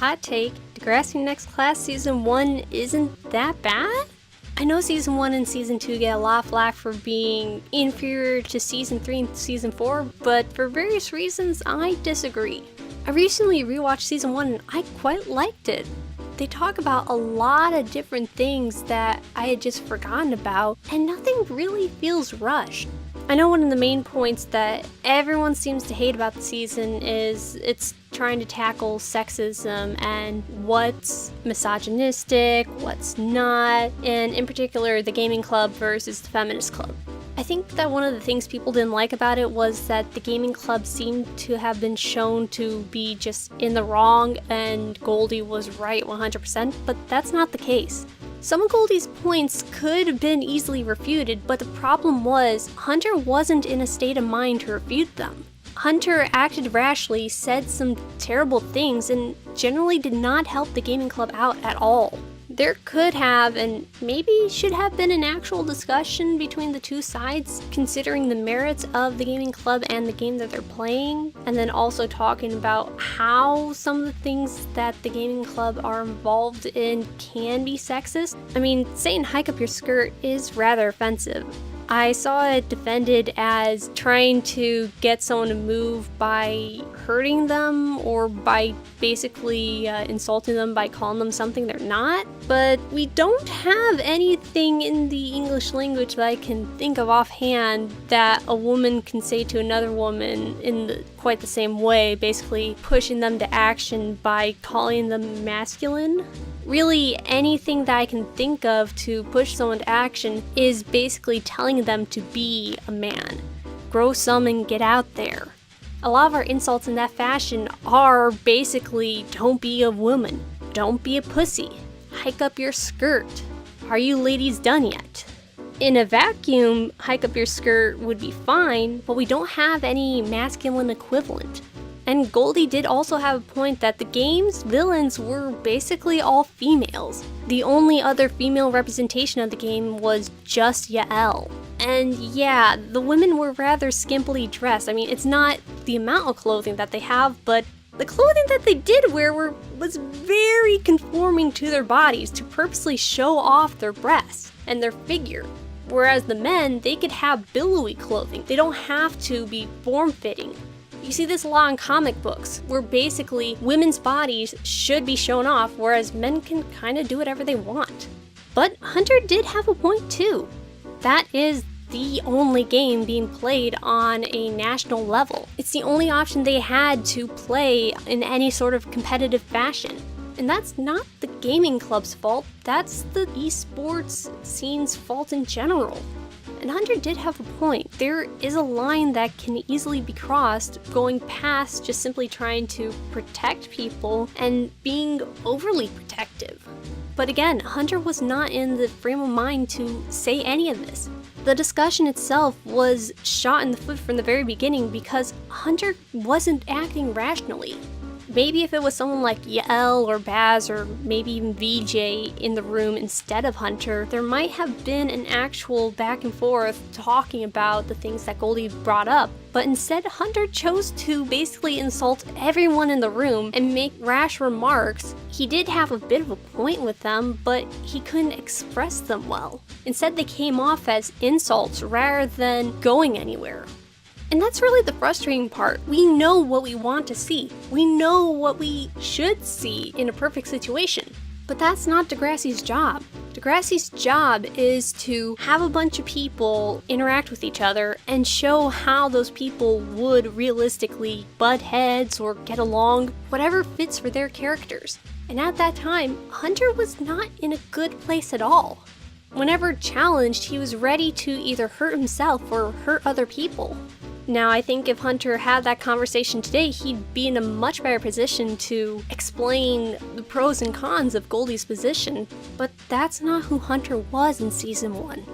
Hot take, Degrassi Next Class Season 1 isn't that bad? I know Season 1 and Season 2 get a lot of flack for being inferior to Season 3 and Season 4, but for various reasons, I disagree. I recently rewatched Season 1 and I quite liked it. They talk about a lot of different things that I had just forgotten about, and nothing really feels rushed. I know one of the main points that everyone seems to hate about the season is it's trying to tackle sexism and what's misogynistic, what's not, and in particular the gaming club versus the feminist club. I think that one of the things people didn't like about it was that the gaming club seemed to have been shown to be just in the wrong and Goldie was right 100%, but that's not the case. Some of Goldie's points could have been easily refuted, but the problem was Hunter wasn't in a state of mind to refute them. Hunter acted rashly, said some terrible things, and generally did not help the gaming club out at all. There could have, and maybe should have been an actual discussion between the two sides, considering the merits of the gaming club and the game that they're playing, and then also talking about how some of the things that the gaming club are involved in can be sexist. I mean, saying hike up your skirt is rather offensive. I saw it defended as trying to get someone to move by hurting them or by basically insulting them by calling them something they're not. But we don't have anything in the English language that I can think of offhand that a woman can say to another woman in quite the same way, basically pushing them to action by calling them masculine. Really, anything that I can think of to push someone to action is basically telling them to be a man. Grow some and get out there. A lot of our insults in that fashion are basically, don't be a woman, don't be a pussy, hike up your skirt, are you ladies done yet? In a vacuum, hike up your skirt would be fine, but we don't have any masculine equivalent. And Goldie did also have a point that the game's villains were basically all females. The only other female representation of the game was just Yael. And yeah, the women were rather skimpily dressed. I mean, it's not the amount of clothing that they have, but the clothing that they did wear was very conforming to their bodies to purposely show off their breasts and their figure. Whereas the men, they could have billowy clothing. They don't have to be form-fitting. You see this a lot in comic books, where basically women's bodies should be shown off, whereas men can kind of do whatever they want. But Hunter did have a point too. That is the only game being played on a national level. It's the only option they had to play in any sort of competitive fashion. And that's not the gaming club's fault, that's the esports scene's fault in general. And Hunter did have a point. There is a line that can easily be crossed going past just simply trying to protect people and being overly protective. But again, Hunter was not in the frame of mind to say any of this. The discussion itself was shot in the foot from the very beginning because Hunter wasn't acting rationally. Maybe if it was someone like Yael or Baz or maybe even VJ in the room instead of Hunter, there might have been an actual back and forth talking about the things that Goldie brought up. But instead, Hunter chose to basically insult everyone in the room and make rash remarks. He did have a bit of a point with them, but he couldn't express them well. Instead, they came off as insults rather than going anywhere. And that's really the frustrating part. We know what we want to see. We know what we should see in a perfect situation. But that's not Degrassi's job. Degrassi's job is to have a bunch of people interact with each other and show how those people would realistically butt heads or get along, whatever fits for their characters. And at that time, Hunter was not in a good place at all. Whenever challenged, he was ready to either hurt himself or hurt other people. Now, I think if Hunter had that conversation today, he'd be in a much better position to explain the pros and cons of Goldie's position, but that's not who Hunter was in Season 1.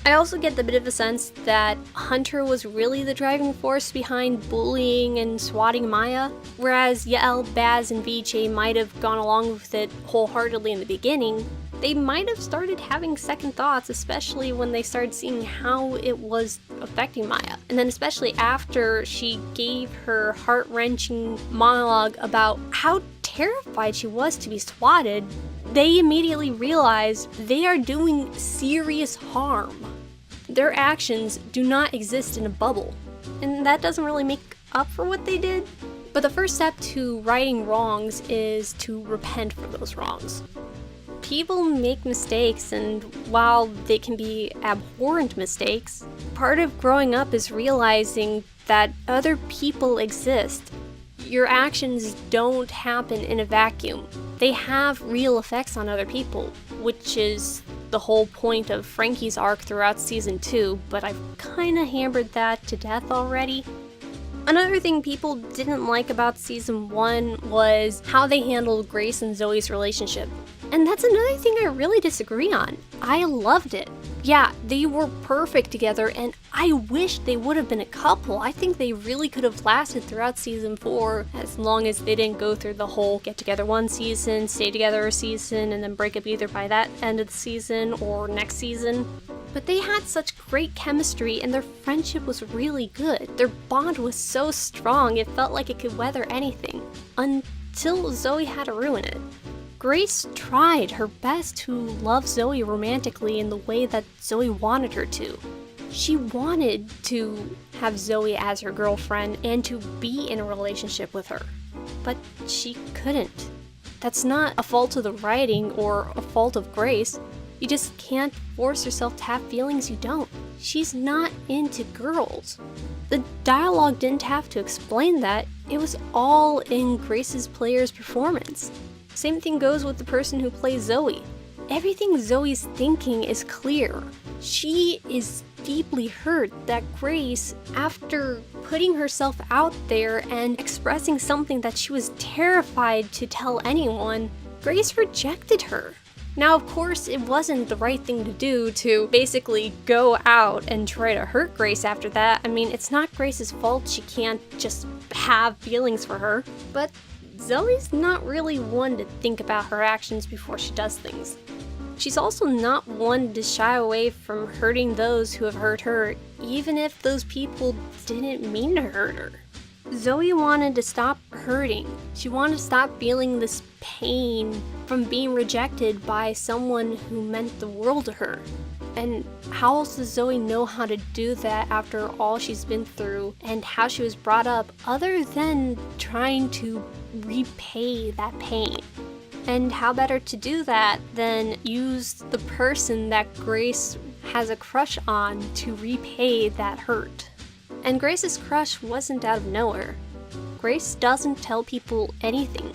I also get the bit of a sense that Hunter was really the driving force behind bullying and swatting Maya, whereas Yael, Baz, and VJ might have gone along with it wholeheartedly in the beginning. They might have started having second thoughts, especially when they started seeing how it was affecting Maya. And then especially after she gave her heart-wrenching monologue about how terrified she was to be swatted, they immediately realized they are doing serious harm. Their actions do not exist in a bubble, and that doesn't really make up for what they did. But the first step to righting wrongs is to repent for those wrongs. People make mistakes, and while they can be abhorrent mistakes, part of growing up is realizing that other people exist. Your actions don't happen in a vacuum. They have real effects on other people, which is the whole point of Frankie's arc throughout season 2, but I've kinda hammered that to death already. Another thing people didn't like about season 1 was how they handled Grace and Zoe's relationship. And that's another thing I really disagree on. I loved it. Yeah, they were perfect together, and I wish they would have been a couple. I think they really could have lasted throughout season 4, as long as they didn't go through the whole get together one season, stay together a season, and then break up either by that end of the season or next season. But they had such great chemistry, and their friendship was really good. Their bond was so strong, it felt like it could weather anything. Until Zoe had to ruin it. Grace tried her best to love Zoe romantically in the way that Zoe wanted her to. She wanted to have Zoe as her girlfriend and to be in a relationship with her, but she couldn't. That's not a fault of the writing or a fault of Grace. You just can't force yourself to have feelings you don't. She's not into girls. The dialogue didn't have to explain that. It was all in Grace's player's performance. Same thing goes with the person who plays Zoe. Everything Zoe's thinking is clear. She is deeply hurt that Grace, after putting herself out there and expressing something that she was terrified to tell anyone, Grace rejected her. Now, of course, it wasn't the right thing to do to basically go out and try to hurt Grace after that. I mean, it's not Grace's fault she can't just have feelings for her, but Zoe's not really one to think about her actions before she does things. She's also not one to shy away from hurting those who have hurt her, even if those people didn't mean to hurt her. Zoe wanted to stop hurting. She wanted to stop feeling this pain from being rejected by someone who meant the world to her. And how else does Zoe know how to do that after all she's been through and how she was brought up, other than trying to repay that pain? And how better to do that than use the person that Grace has a crush on to repay that hurt? And Grace's crush wasn't out of nowhere. Grace doesn't tell people anything.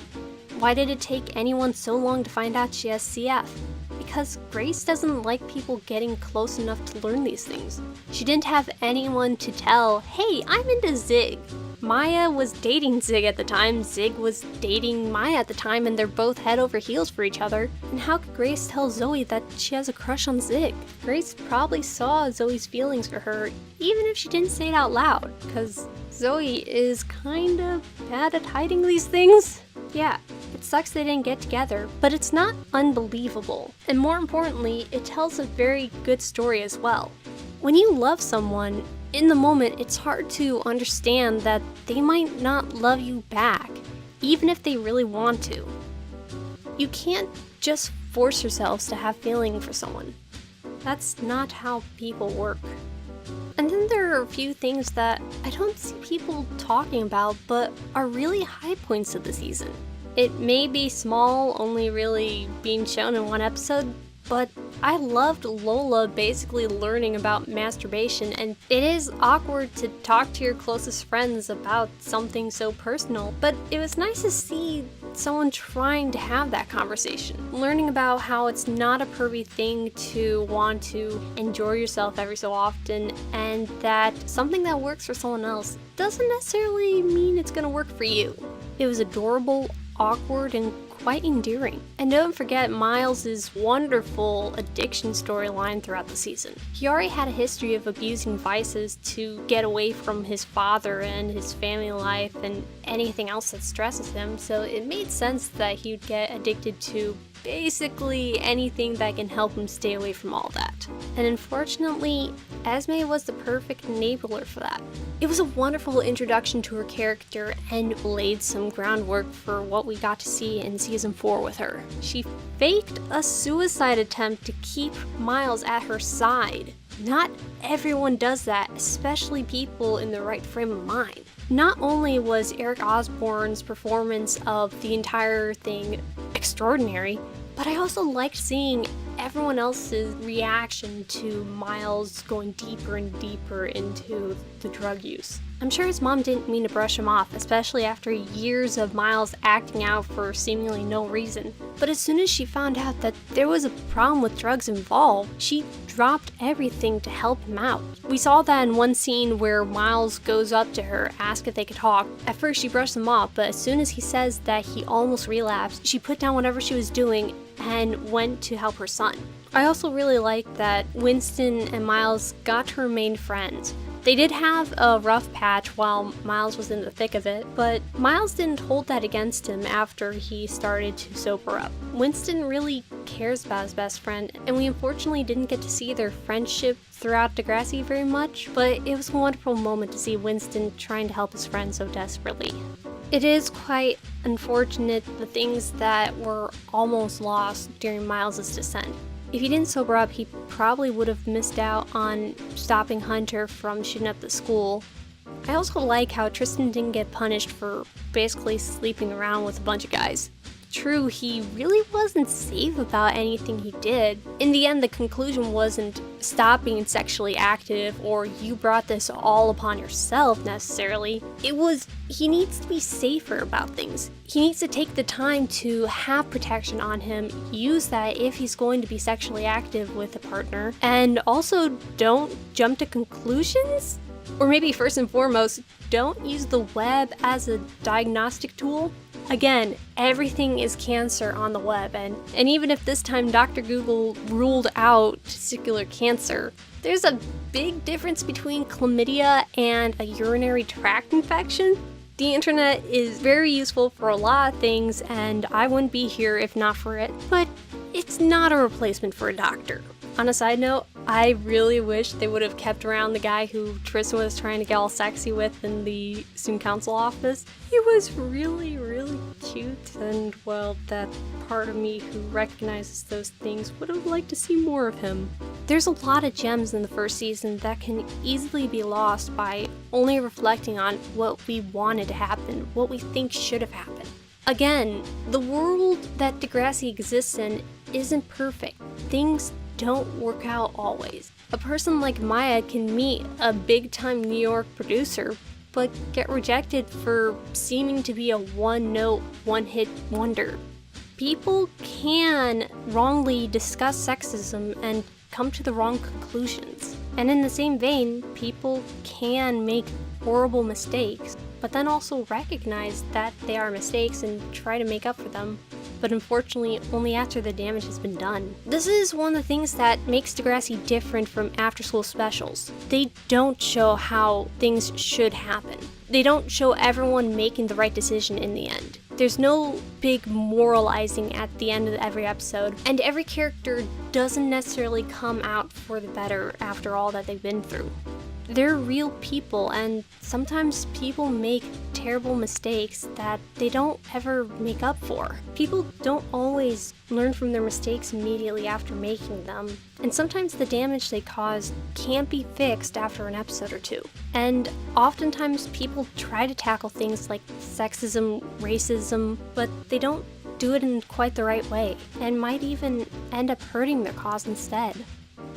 Why did it take anyone so long to find out she has CF? Because Grace doesn't like people getting close enough to learn these things. She didn't have anyone to tell, hey, I'm into Zig. Maya was dating Zig at the time, Zig was dating Maya at the time, and they're both head over heels for each other. And how could Grace tell Zoe that she has a crush on Zig? Grace probably saw Zoe's feelings for her, even if she didn't say it out loud, because Zoe is kinda bad at hiding these things. Yeah, it sucks they didn't get together, but it's not unbelievable. And more importantly, it tells a very good story as well. When you love someone, in the moment, it's hard to understand that they might not love you back, even if they really want to. You can't just force yourselves to have feeling for someone. That's not how people work. And then there are a few things that I don't see people talking about, but are really high points of the season. It may be small, only really being shown in one episode, but I loved Lola basically learning about masturbation, and it is awkward to talk to your closest friends about something so personal, but it was nice to see someone trying to have that conversation. Learning about how it's not a pervy thing to want to enjoy yourself every so often, and that something that works for someone else doesn't necessarily mean it's gonna work for you. It was adorable, awkward, and quite endearing. And don't forget Miles' wonderful addiction storyline throughout the season. He already had a history of abusing vices to get away from his father and his family life and anything else that stresses him, so it made sense that he would get addicted to basically anything that can help him stay away from all that. And unfortunately, Esme was the perfect enabler for that. It was a wonderful introduction to her character and laid some groundwork for what we got to see in season 4 with her. She faked a suicide attempt to keep Miles at her side. Not everyone does that, especially people in the right frame of mind. Not only was Eric Osborne's performance of the entire thing extraordinary, but I also liked seeing everyone else's reaction to Miles going deeper and deeper into the drug use. I'm sure his mom didn't mean to brush him off, especially after years of Miles acting out for seemingly no reason. But as soon as she found out that there was a problem with drugs involved, she dropped everything to help him out. We saw that in one scene where Miles goes up to her, asks if they could talk. At first she brushed him off, but as soon as he says that he almost relapsed, she put down whatever she was doing and went to help her son. I also really liked that Winston and Miles got to remain friends. They did have a rough patch while Miles was in the thick of it, but Miles didn't hold that against him after he started to sober up. Winston really cares about his best friend, and we unfortunately didn't get to see their friendship throughout Degrassi very much, but it was a wonderful moment to see Winston trying to help his friend so desperately. It is quite unfortunate the things that were almost lost during Miles' descent. If he didn't sober up, he probably would have missed out on stopping Hunter from shooting up the school. I also like how Tristan didn't get punished for basically sleeping around with a bunch of guys. True, he really wasn't safe about anything he did. In the end, the conclusion wasn't stop being sexually active or you brought this all upon yourself necessarily. It was he needs to be safer about things. He needs to take the time to have protection on him, use that if he's going to be sexually active with a partner, and also don't jump to conclusions. Or maybe first and foremost, don't use the web as a diagnostic tool. Again, everything is cancer on the web, and even if this time Dr. Google ruled out testicular cancer, there's a big difference between chlamydia and a urinary tract infection. The internet is very useful for a lot of things, and I wouldn't be here if not for it, but it's not a replacement for a doctor. On a side note, I really wish they would have kept around the guy who Tristan was trying to get all sexy with in the student council office. He was really, really cute, and well, that part of me who recognizes those things would have liked to see more of him. There's a lot of gems in the first season that can easily be lost by only reflecting on what we wanted to happen, what we think should have happened. Again, the world that Degrassi exists in isn't perfect. Things don't work out always. A person like Maya can meet a big-time New York producer, but get rejected for seeming to be a one-note, one-hit wonder. People can wrongly discuss sexism and come to the wrong conclusions. And in the same vein, people can make horrible mistakes, but then also recognize that they are mistakes and try to make up for them. But unfortunately, only after the damage has been done. This is one of the things that makes Degrassi different from after-school specials. They don't show how things should happen. They don't show everyone making the right decision in the end. There's no big moralizing at the end of every episode, and every character doesn't necessarily come out for the better after all that they've been through. They're real people, and sometimes people make terrible mistakes that they don't ever make up for. People don't always learn from their mistakes immediately after making them, and sometimes the damage they cause can't be fixed after an episode or two. And oftentimes people try to tackle things like sexism, racism, but they don't do it in quite the right way, and might even end up hurting their cause instead.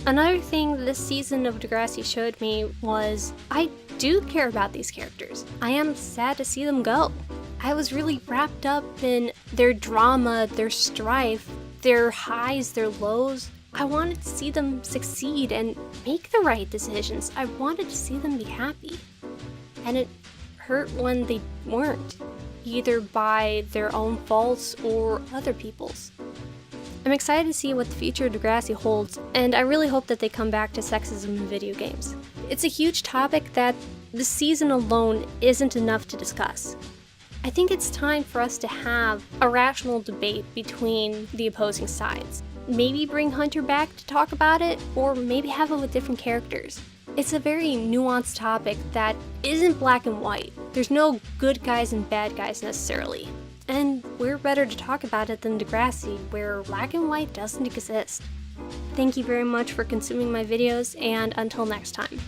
Another thing this season of Degrassi showed me was I do care about these characters. I am sad to see them go. I was really wrapped up in their drama, their strife, their highs, their lows. I wanted to see them succeed and make the right decisions. I wanted to see them be happy. And it hurt when they weren't, either by their own faults or other people's. I'm excited to see what the future of Degrassi holds, and I really hope that they come back to sexism in video games. It's a huge topic that this season alone isn't enough to discuss. I think it's time for us to have a rational debate between the opposing sides. Maybe bring Hunter back to talk about it, or maybe have it with different characters. It's a very nuanced topic that isn't black and white. There's no good guys and bad guys necessarily. And we're better to talk about it than Degrassi, where black and white doesn't exist. Thank you very much for consuming my videos, and until next time.